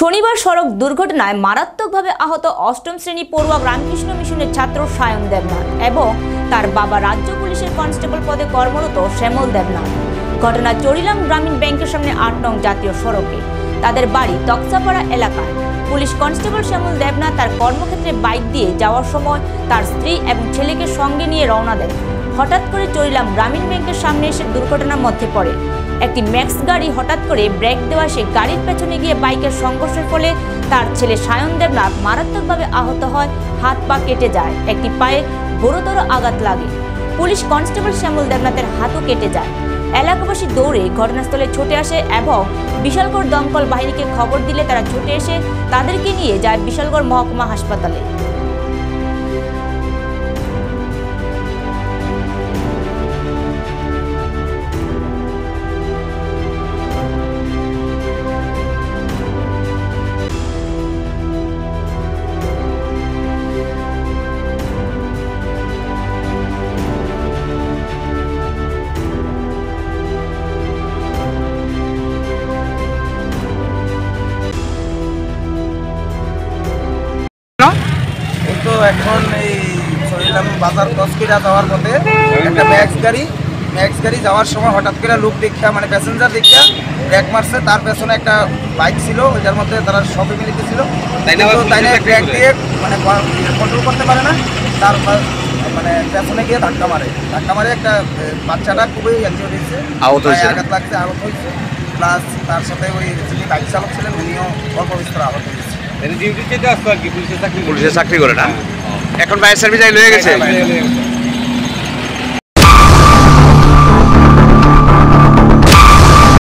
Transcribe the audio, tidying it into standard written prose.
শনিবার সড়ক দুর্ঘটনায় মারাত্মকভাবে আহত অষ্টম শ্রেণী পড়ুয়া রামকৃষ্ণ মিশনের ছাত্র সায়ন দেবনাথ এবং তার বাবা রাজ্য পুলিশের কনস্টেবল পদে কর্মরত শ্যামল দেবনাথ। ঘটনা চরিলাম গ্রামীণ ব্যাংকের সামনে ৮ নং জাতীয় সড়কে। তাদের বাড়ি তকসাপাড়া এলাকায়। পুলিশ কনস্টেবল শ্যামল দেবনাথ তার কর্মক্ষেত্রে বাইক দিয়ে যাওয়ার সময় তার স্ত্রী এবং ছেলেকে সঙ্গে নিয়ে রওনা দেন। হঠাৎ করে চরিলাম গ্রামীণ ব্যাংকের সামনে এসে দুর্ঘটনার মধ্যে পড়ে। একটি ম্যাক্স গাড়ি হঠাৎ করে ব্রেক দেওয়া সে গাড়ির পেছনে গিয়ে বাইকের সংঘর্ষের ফলে তার ছেলে সায়ন দেবনাথ মারাত্মকভাবে আহত হয়, হাত পা কেটে যায়, একটি পায়ে গুরুতর আঘাত লাগে। পুলিশ কনস্টেবল শ্যামল দেবনাথের হাতও কেটে যায়। এলাকাবাসী দৌড়ে ঘটনাস্থলে ছুটে আসে এবং বিশালগড় দমকল বাহিনীকে খবর দিলে তারা ছুটে এসে তাদেরকে নিয়ে যায় বিশালগড় মহকুমা হাসপাতালে। তো এখন এই চরিলাম বাজার কসকিরা যাওয়ার পথে একটা ম্যাক্স গাড়ি যাওয়ার সময় হঠাৎ করে লোক দেখা মানে প্যাসেঞ্জার দেখা ব্রেক মারছে। তার পেছনে একটা বাইক ছিল, ওইটার মধ্যে তারা সব ফ্যামিলিতে ছিল, তাই না ব্রেক দিয়ে মানে কন্ট্রোল করতে পারে না। তার মানে পেছনে গিয়ে ধাক্কা মারে একটা বাচ্চাটা খুবই ইনজিওর হয়েছে, আঘাত লাগছে, আহত হয়েছে। প্লাস তার সাথে ওই যিনি বাইক চালক ছিলেন উনিও অল্প বিস্তর আহত হয়েছে। পুলিশের চাকরি করে না, এখন বাইরের সার্ভিস লয়ে গেছে।